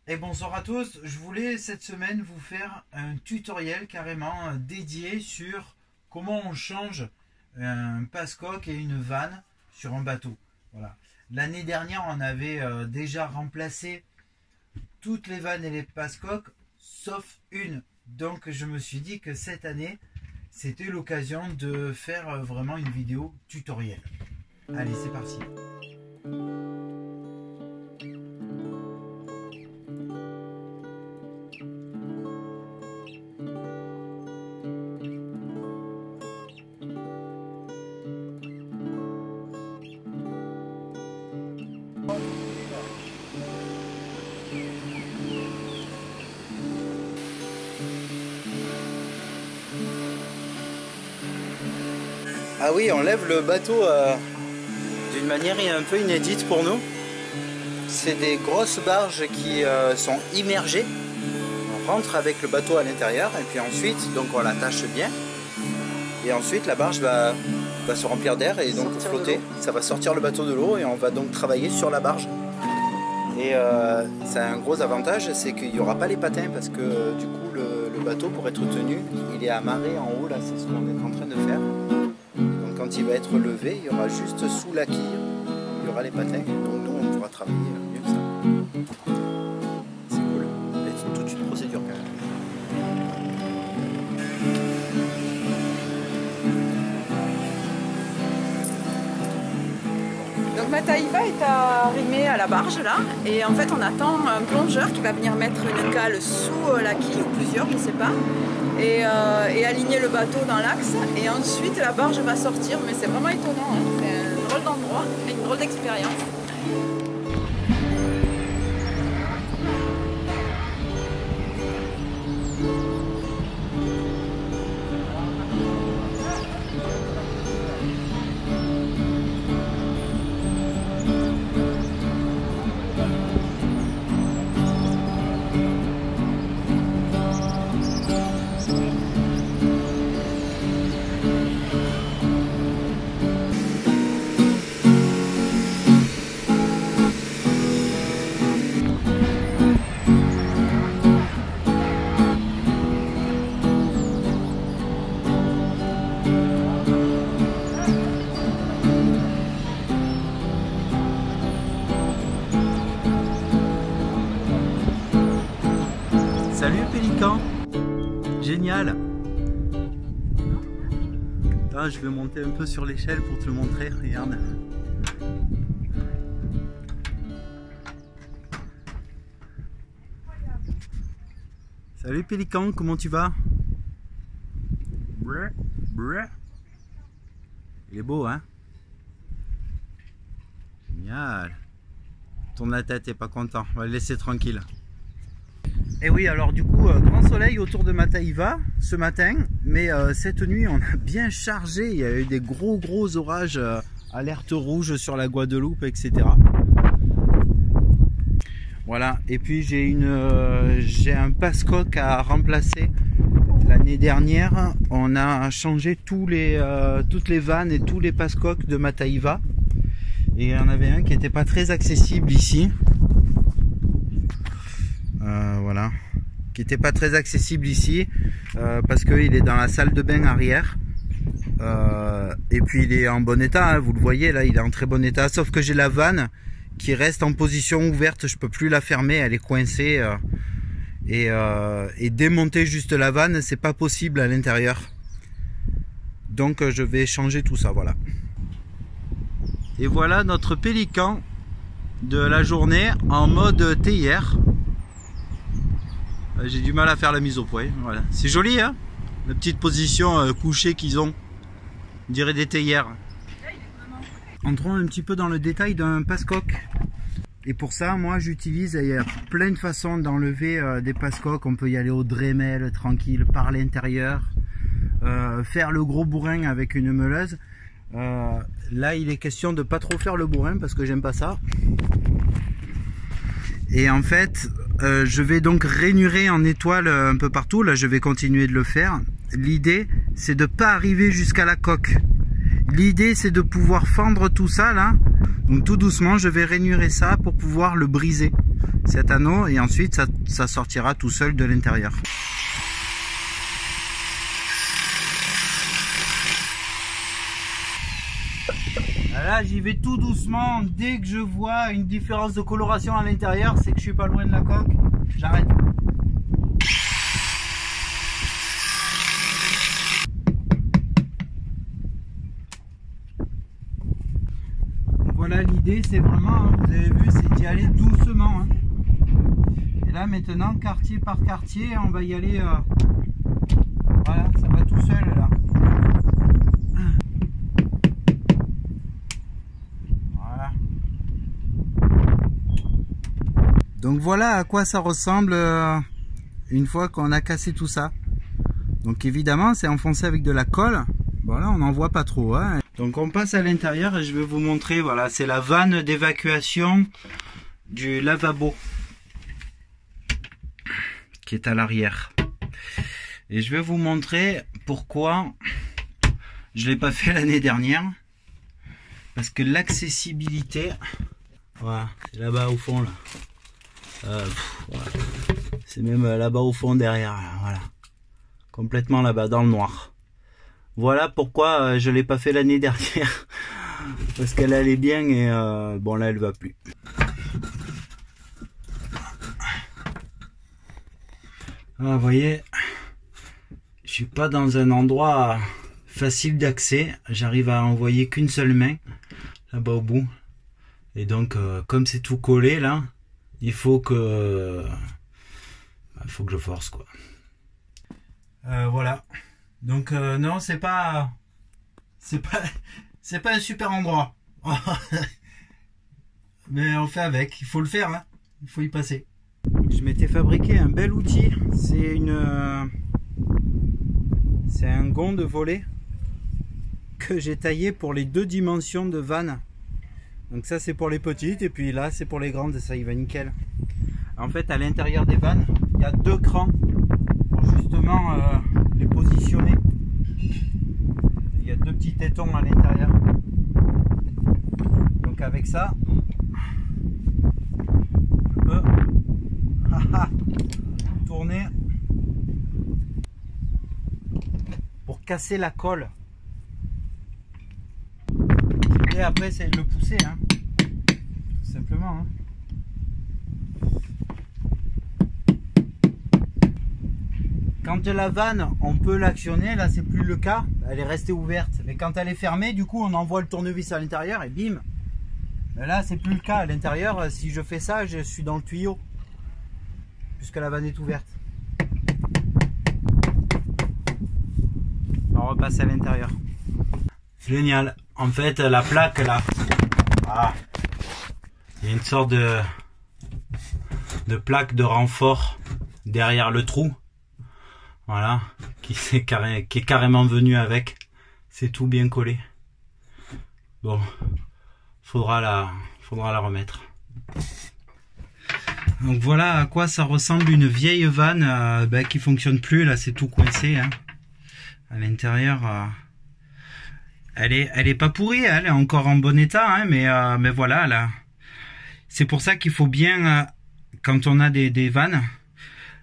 Et bonsoir à tous, je voulais cette semaine vous faire un tutoriel carrément dédié sur comment on change un passe-coque et une vanne sur un bateau. Voilà. L'année dernière on avait déjà remplacé toutes les vannes et les passe-coques sauf une. Donc je me suis dit que cette année c'était l'occasion de faire vraiment une vidéo tutoriel. Allez, c'est parti. Ah oui, on lève le bateau d'une manière un peu inédite pour nous. C'est des grosses barges qui sont immergées. On rentre avec le bateau à l'intérieur et puis ensuite donc on l'attache bien. Et ensuite la barge va se remplir d'air et donc flotter. Ça va sortir le bateau de l'eau et on va donc travailler sur la barge. Et ça a un gros avantage, c'est qu'il n'y aura pas les patins parce que du coup le bateau, pour être tenu, il est amarré en haut là, c'est ce qu'on est en train de faire. Quand il va être levé, il y aura juste sous la quille, il y aura les patins, donc nous on pourra travailler mieux que ça. C'est cool, c'est toute une procédure quand même. Donc Mataïva est arrimée à la barge là, et en fait on attend un plongeur qui va venir mettre une cale sous la quille, ou plusieurs, je ne sais pas. Et aligner le bateau dans l'axe, et ensuite la barge va sortir, mais c'est vraiment étonnant, hein. C'est un drôle d'endroit et une drôle d'expérience. Salut Pélican, génial. Là, je vais monter un peu sur l'échelle pour te le montrer, regarde. Salut Pélican, comment tu vas? Il est beau, hein? Génial. Tourne la tête, t'es pas content, on va le laisser tranquille. Et oui, alors du coup, grand soleil autour de Mataïva ce matin, mais cette nuit on a bien chargé, il y a eu des gros orages, alerte rouge sur la Guadeloupe, etc. Voilà, et puis j'ai un passe-coque à remplacer. L'année dernière, on a changé toutes les vannes et tous les passe-coques de Mataïva. Et il y en avait un qui n'était pas très accessible ici. Voilà, qui n'était pas très accessible ici parce qu'il est dans la salle de bain arrière et puis il est en bon état, hein, vous le voyez là, il est en très bon état, sauf que j'ai la vanne qui reste en position ouverte, je peux plus la fermer, elle est coincée et démonter juste la vanne c'est pas possible à l'intérieur, donc je vais changer tout ça. Voilà, et voilà notre Pélican de la journée en mode théière. J'ai du mal à faire la mise au point. Voilà. C'est joli, hein, la petite position couchée qu'ils ont. On dirait des théières. Entrons un petit peu dans le détail d'un passe-coque. Et pour ça, moi j'utilise, il y a plein de façons d'enlever des passe-coques. On peut y aller au Dremel, tranquille, par l'intérieur. Faire le gros bourrin avec une meuleuse. Là, il est question de pas trop faire le bourrin parce que j'aime pas ça. Et en fait, je vais donc rainurer en étoile un peu partout. Là, je vais continuer de le faire. L'idée, c'est de pas arriver jusqu'à la coque. L'idée, c'est de pouvoir fendre tout ça là. Donc tout doucement, je vais rainurer ça pour pouvoir le briser. cet anneau et ensuite ça sortira tout seul de l'intérieur. Là j'y vais tout doucement. Dès que je vois une différence de coloration à l'intérieur, c'est que je suis pas loin de la coque. J'arrête. Voilà, l'idée c'est vraiment, vous avez vu, c'est d'y aller doucement. Hein. Et là maintenant, quartier par quartier, on va y aller. Voilà, ça va tout seul là. Voilà. Donc voilà à quoi ça ressemble une fois qu'on a cassé tout ça. Donc évidemment, c'est enfoncé avec de la colle. Voilà, on n'en voit pas trop. Hein. Donc on passe à l'intérieur et je vais vous montrer, voilà, c'est la vanne d'évacuation du lavabo qui est à l'arrière. Et je vais vous montrer pourquoi je ne l'ai pas fait l'année dernière. Parce que l'accessibilité, voilà, c'est là-bas au fond là. Voilà. C'est même là-bas au fond derrière, là, voilà. Complètement là-bas dans le noir. Voilà pourquoi je l'ai pas fait l'année dernière. Parce qu'elle allait bien et bon là elle va plus. Ah, vous voyez, je suis pas dans un endroit facile d'accès. J'arrive à envoyer qu'une seule main là-bas au bout. Et donc comme c'est tout collé là, il faut que je force quoi. Voilà. Donc non, c'est pas un super endroit. Mais on fait avec, il faut le faire, hein. Il faut y passer. Je m'étais fabriqué un bel outil, c'est un gond de volet que j'ai taillé pour les 2 dimensions de vanne. Donc ça c'est pour les petites et puis là c'est pour les grandes, ça y va nickel. En fait à l'intérieur des vannes, il y a 2 crans pour justement les positionner. Il y a 2 petits tétons à l'intérieur. Donc avec ça, je peux tourner pour casser la colle. Et après c'est de le pousser, hein. Tout simplement. Hein. Quand la vanne, on peut l'actionner, là c'est plus le cas, elle est restée ouverte. Mais quand elle est fermée, du coup on envoie le tournevis à l'intérieur et bim. Mais là c'est plus le cas, à l'intérieur, si je fais ça, je suis dans le tuyau. Puisque la vanne est ouverte. On repasse à l'intérieur. Génial. En fait la plaque là, il y a une sorte de plaque de renfort derrière le trou. Voilà, qui est carrément venu avec. C'est tout bien collé. Bon, faudra la remettre. Donc voilà à quoi ça ressemble une vieille vanne qui fonctionne plus. Là, c'est tout coincé. Hein. À l'intérieur, elle est pas pourrie. Elle est encore en bon état. Hein, mais voilà, là. C'est pour ça qu'il faut bien, quand on a des vannes,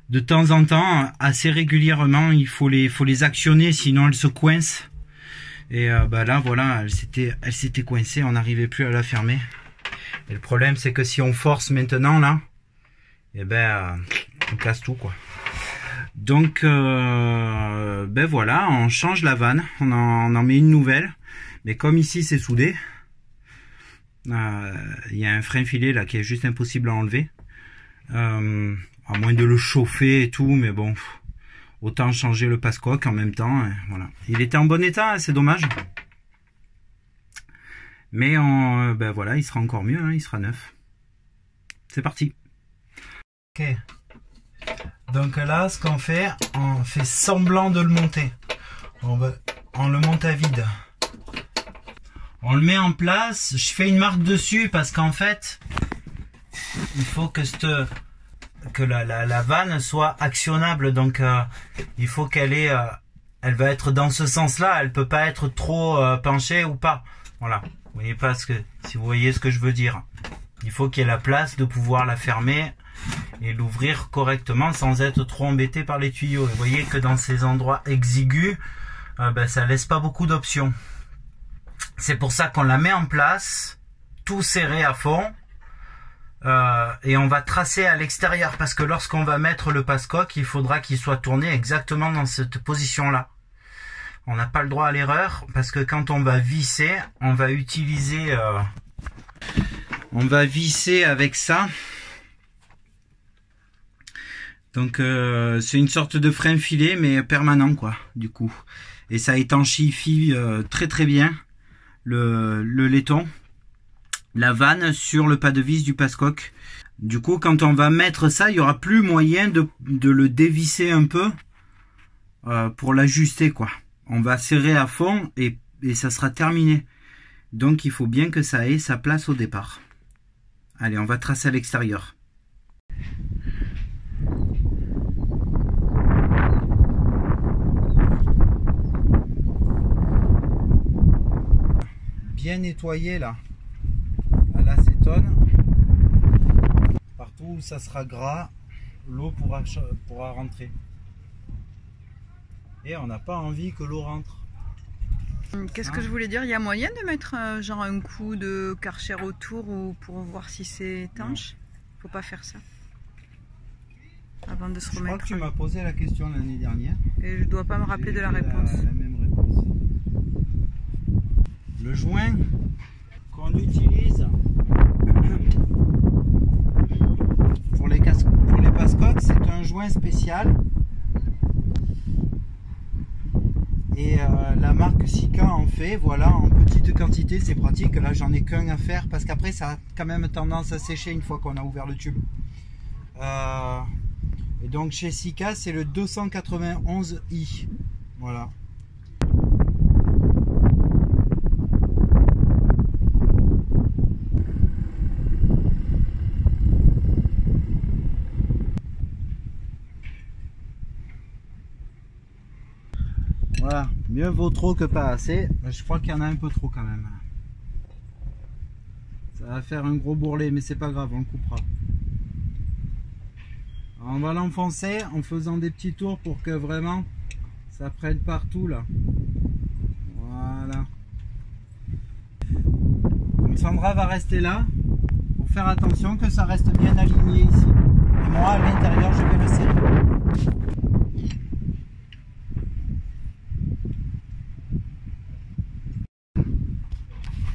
de temps en temps, assez régulièrement, il faut les actionner, sinon elles se coincent. Et là, voilà, elle s'était coincée, on n'arrivait plus à la fermer. Et le problème, c'est que si on force maintenant, là, eh ben, on casse tout, quoi. Donc, voilà, on change la vanne, on en met une nouvelle. Mais comme ici, c'est soudé, il y a un frein filet, là, qui est juste impossible à enlever. À moins de le chauffer et tout, mais bon, autant changer le passe-coque en même temps. Hein, voilà. Il était en bon état, hein, c'est dommage. Mais voilà, il sera encore mieux, hein, il sera neuf. C'est parti. Ok. Donc là, ce qu'on fait, on fait semblant de le monter. On le monte à vide. On le met en place. Je fais une marque dessus parce qu'en fait, il faut que la vanne soit actionnable, donc il faut elle va être dans ce sens là, elle peut pas être trop penchée ou pas, voilà, vous voyez pas si vous voyez ce que je veux dire, il faut qu'il y ait la place de pouvoir la fermer et l'ouvrir correctement sans être trop embêté par les tuyaux. Et vous voyez que dans ces endroits exigus, ça laisse pas beaucoup d'options. C'est pour ça qu'on la met en place, tout serré à fond, et on va tracer à l'extérieur, parce que lorsqu'on va mettre le passe-coque, il faudra qu'il soit tourné exactement dans cette position-là. On n'a pas le droit à l'erreur, parce que quand on va visser, on va utiliser... on va visser avec ça. Donc c'est une sorte de frein filet, mais permanent quoi, du coup. Et ça étanchifie très très bien le laiton, la vanne sur le pas de vis du passe-coque. Du coup, quand on va mettre ça, il y aura plus moyen de le dévisser un peu pour l'ajuster quoi. On va serrer à fond et ça sera terminé. Donc il faut bien que ça ait sa place au départ. Allez, on va tracer à l'extérieur. Bien nettoyé là, à l'acétone. Partout où ça sera gras, l'eau pourra rentrer. Et on n'a pas envie que l'eau rentre. Qu'est-ce que je voulais dire? Il y a moyen de mettre genre un coup de Karcher autour ou pour voir si c'est étanche? Faut pas faire ça avant de se remettre. Je crois que tu m'as posé la question l'année dernière. Et je dois pas me rappeler de la réponse. La même réponse. Le joint qu'on utilise pour les passe-coques, c'est un joint spécial. Et la marque Sika en fait, voilà, en petite quantité, c'est pratique. Là, j'en ai qu'un à faire parce qu'après, ça a quand même tendance à sécher une fois qu'on a ouvert le tube. Et donc, chez Sika, c'est le 291i. Voilà. Voilà, mieux vaut trop que pas assez. Je crois qu'il y en a un peu trop quand même. Ça va faire un gros bourrelet, mais c'est pas grave, on le coupera. Alors on va l'enfoncer en faisant des petits tours pour que vraiment ça prenne partout là. Voilà. Donc Sandra va rester là pour faire attention que ça reste bien aligné ici. Et moi à l'intérieur je vais le serrer.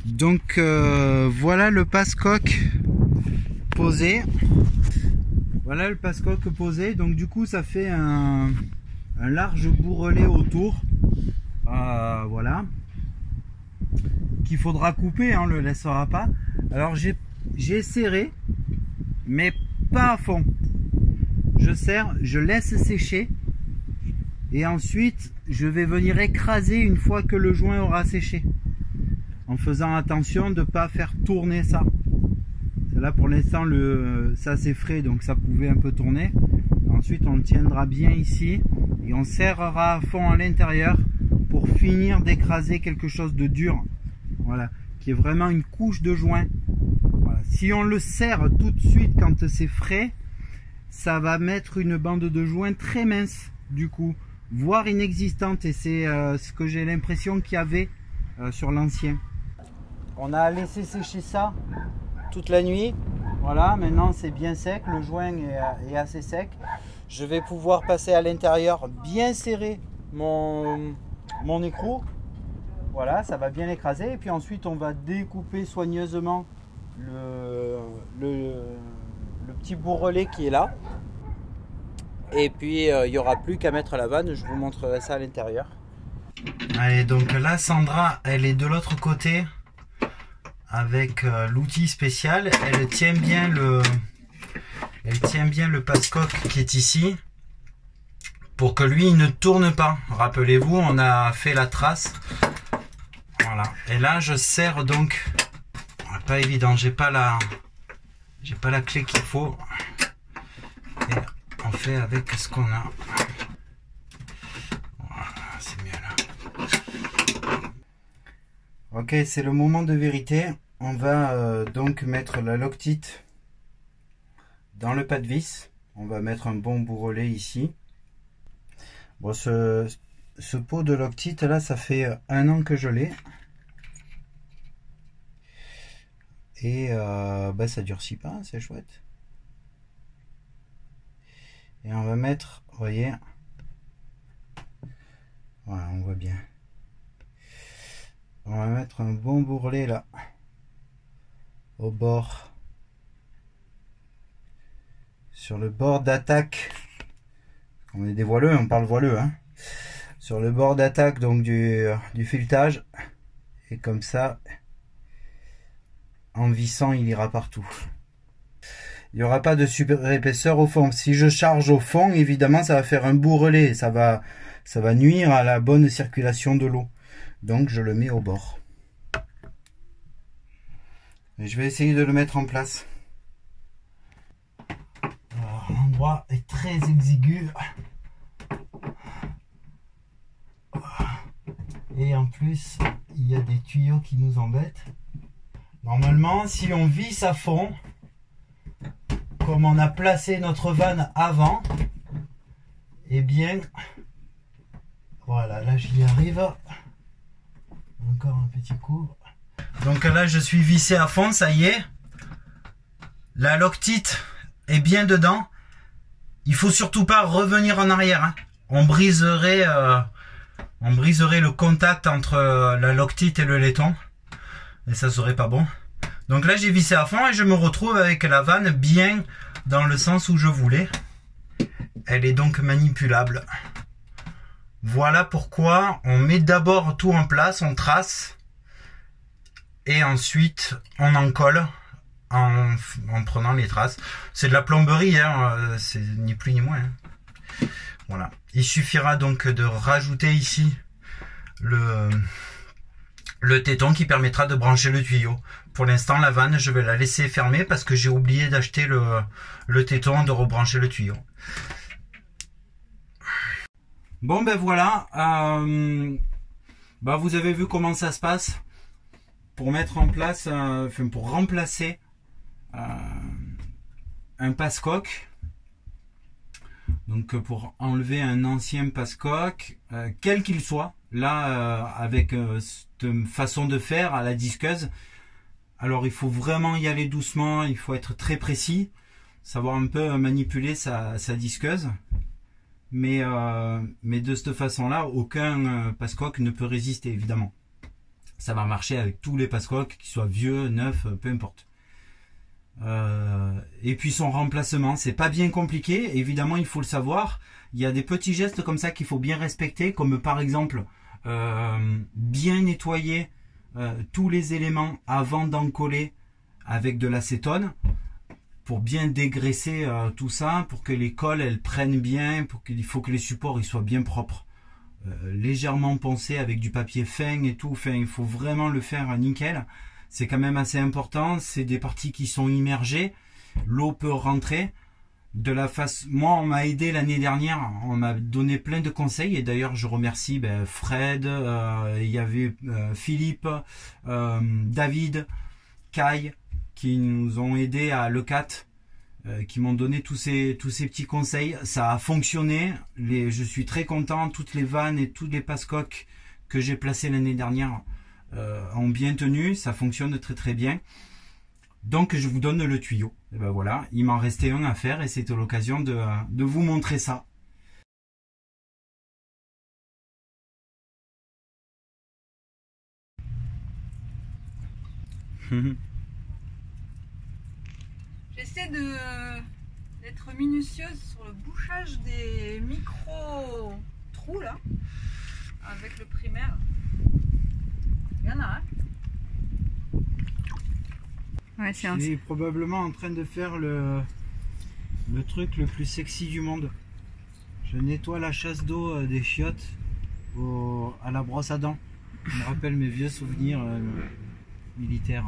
Donc voilà le passe-coque posé. Voilà le passe-coque posé. Donc du coup ça fait un large bourrelet autour. Voilà. Qu'il faudra couper, on ne le laissera pas. Alors j'ai serré, mais pas à fond. Je serre, je laisse sécher. Et ensuite je vais venir écraser une fois que le joint aura séché. En faisant attention de ne pas faire tourner ça. Là pour l'instant ça c'est frais donc ça pouvait un peu tourner. Ensuite on le tiendra bien ici et on serrera à fond à l'intérieur pour finir d'écraser quelque chose de dur. Voilà, qui est vraiment une couche de joint. Voilà. Si on le serre tout de suite quand c'est frais, ça va mettre une bande de joint très mince du coup, voire inexistante, et c'est ce que j'ai l'impression qu'il y avait sur l'ancien. On a laissé sécher ça toute la nuit. Voilà, maintenant c'est bien sec, le joint est assez sec. Je vais pouvoir passer à l'intérieur, bien serrer mon écrou. Voilà, ça va bien écraser. Et puis ensuite on va découper soigneusement le petit bourrelet qui est là. Et puis il n'y aura plus qu'à mettre la vanne, je vous montrerai ça à l'intérieur. Allez, donc là Sandra, elle est de l'autre côté avec l'outil spécial. Elle tient bien le passe-coque qui est ici pour que lui il ne tourne pas. Rappelez-vous, on a fait la trace. Voilà. Et là je serre donc. Pas évident, j'ai pas la clé qu'il faut. Et on fait avec ce qu'on a. Voilà, c'est mieux là. Ok, c'est le moment de vérité. On va donc mettre la loctite dans le pas de vis, on va mettre un bon bourrelet ici. Bon, ce pot de Loctite là, ça fait 1 an que je l'ai. Et ça durcit pas, c'est chouette. Et on va mettre, vous voyez, voilà, on voit bien. On va mettre un bon bourrelet là, au bord, sur le bord d'attaque. On est des voileux, on parle voileux, hein. Sur le bord d'attaque donc du filetage, et comme ça, en vissant, il ira partout. Il n'y aura pas de super épaisseur au fond. Si je charge au fond, évidemment, ça va faire un bourrelet, ça va nuire à la bonne circulation de l'eau. Donc je le mets au bord. Et je vais essayer de le mettre en place. L'endroit est très exigu. Et en plus, il y a des tuyaux qui nous embêtent. Normalement, si on visse à fond, comme on a placé notre vanne avant, eh bien, voilà, là j'y arrive. Encore un petit coup. Donc là je suis vissé à fond, ça y est. La Loctite est bien dedans. Il faut surtout pas revenir en arrière, hein. On briserait le contact entre la Loctite et le laiton. Et ça serait pas bon. Donc là j'ai vissé à fond et je me retrouve avec la vanne bien dans le sens où je voulais. Elle est donc manipulable. Voilà pourquoi on met d'abord tout en place, on trace et ensuite on en colle en prenant les traces. C'est de la plomberie, hein, c'est ni plus ni moins, hein. Voilà. Il suffira donc de rajouter ici le téton qui permettra de brancher le tuyau. Pour l'instant, la vanne, je vais la laisser fermée parce que j'ai oublié d'acheter le téton, de rebrancher le tuyau. Bon ben voilà, vous avez vu comment ça se passe pour mettre en place, pour remplacer un passe-coque. Donc pour enlever un ancien passe-coque, quel qu'il soit, là avec cette façon de faire à la disqueuse, alors il faut vraiment y aller doucement, il faut être très précis, savoir un peu manipuler sa disqueuse. Mais de cette façon-là, aucun passe-coque ne peut résister, évidemment. Ça va marcher avec tous les passe-coques, qu'ils soient vieux, neufs, peu importe. Et puis son remplacement, c'est pas bien compliqué, évidemment il faut le savoir. Il y a des petits gestes comme ça qu'il faut bien respecter, comme par exemple bien nettoyer tous les éléments avant d'en coller avec de l'acétone, pour bien dégraisser tout ça, pour que les colles elles prennent bien, il faut que les supports ils soient bien propres, légèrement poncés avec du papier fin et tout. Enfin, il faut vraiment le faire nickel. C'est quand même assez important. C'est des parties qui sont immergées, l'eau peut rentrer de la face. Moi, on m'a aidé l'année dernière, on m'a donné plein de conseils et d'ailleurs je remercie Fred, il y avait Philippe, David, Kai, qui nous ont aidés à Lecat, qui m'ont donné tous ces petits conseils. Ça a fonctionné, je suis très content. Toutes les vannes et tous les passe-coques que j'ai placés l'année dernière ont bien tenu, ça fonctionne très très bien. Donc je vous donne le tuyau. Et ben voilà, il m'en restait un à faire et c'était l'occasion de vous montrer ça. J'essaie d'être minutieuse sur le bouchage des micro-trous là, avec le primaire. Il y en a, hein? Ouais, je suis probablement en train de faire le truc le plus sexy du monde. Je nettoie la chasse d'eau des chiottes à la brosse à dents. Ça me rappelle mes vieux souvenirs militaires.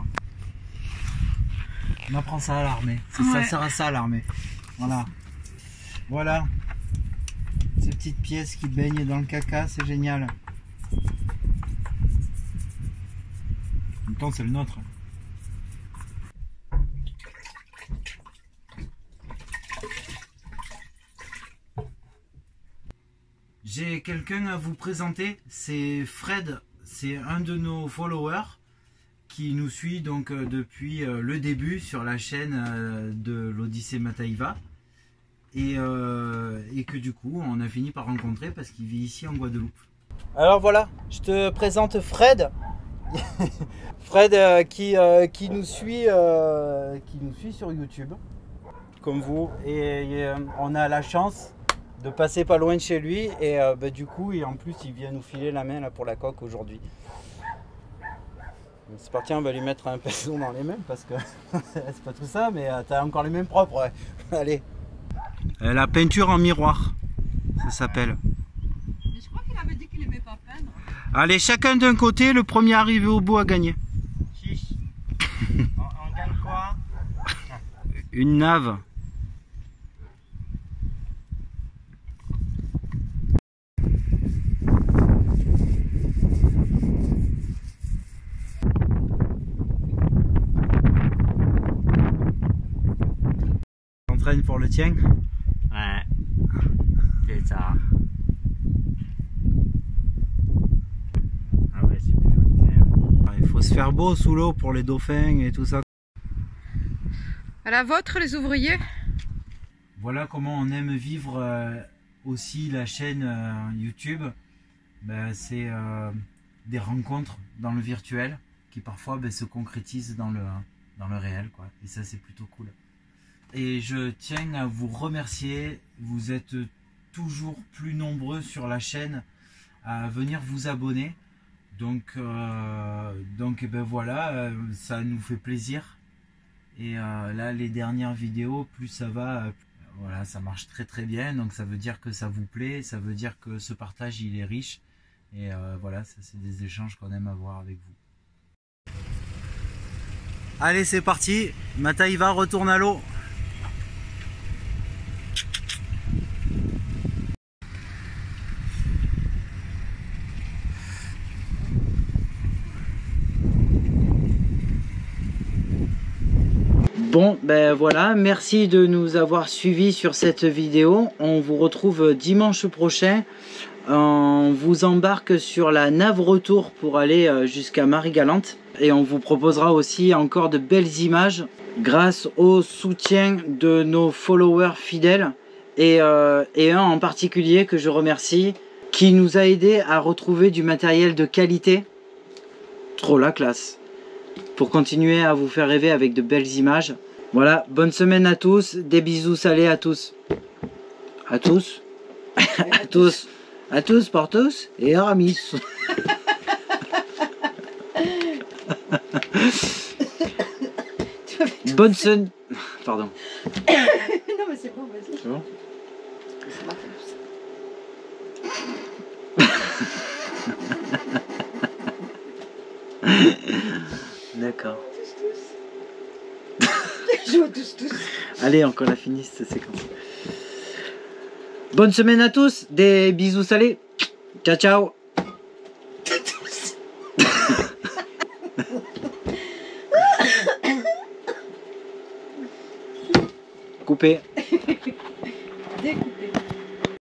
On apprend ça à l'armée. Ça sert à ça à l'armée. Voilà. Voilà. Ces petites pièces qui baignent dans le caca, c'est génial. En même temps, c'est le nôtre. J'ai quelqu'un à vous présenter, c'est Fred, c'est un de nos followers qui nous suit donc depuis le début sur la chaîne de l'Odyssée Mataïva et que du coup on a fini par rencontrer parce qu'il vit ici en Guadeloupe. Alors voilà, je te présente Fred. Fred qui nous suit sur YouTube comme vous et on a la chance de passer pas loin de chez lui et du coup et en plus il vient nous filer la main là pour la coque aujourd'hui. C'est parti, on va lui mettre un pinceau dans les mains parce que c'est pas tout ça, mais t'as encore les mains propres. Ouais. Allez. La peinture en miroir, ça s'appelle. Mais je crois qu'il avait dit qu'il aimait pas peindre. Allez, chacun d'un côté, le premier arrivé au bout a gagné. Chiche. On gagne quoi? Une nave. Pour le tien. Ouais, c'est ça. Ah ouais, c'est plus joli quand même. Il faut se faire beau sous l'eau pour les dauphins et tout ça. À la vôtre, les ouvriers. Voilà comment on aime vivre aussi la chaîne YouTube. Ben, c'est des rencontres dans le virtuel qui parfois se concrétisent dans le réel, quoi. Et ça, c'est plutôt cool. Et je tiens à vous remercier, vous êtes toujours plus nombreux sur la chaîne à venir vous abonner. Donc ben voilà, ça nous fait plaisir. Et là, les dernières vidéos, plus ça va, voilà, ça marche très très bien. Donc ça veut dire que ça vous plaît, ça veut dire que ce partage il est riche. Et voilà, ça c'est des échanges qu'on aime avoir avec vous. Allez, c'est parti, Mataïva retourne à l'eau. Bon, ben voilà, merci de nous avoir suivis sur cette vidéo. On vous retrouve dimanche prochain. On vous embarque sur la nave retour pour aller jusqu'à Marie-Galante. Et on vous proposera aussi encore de belles images grâce au soutien de nos followers fidèles. Et un en particulier que je remercie, qui nous a aidé à retrouver du matériel de qualité. Trop la classe. Pour continuer à vous faire rêver avec de belles images. Voilà, bonne semaine à tous, des bisous salés à tous. À tous. À tous. À tous, pour tous, et Aramis. Bonne semaine. Pardon. Non mais c'est bon, vas-y. C'est bon? D'accord. Tous. Allez, encore la finie cette séquence. Bonne semaine à tous, des bisous salés. Ciao, ciao. Coupé.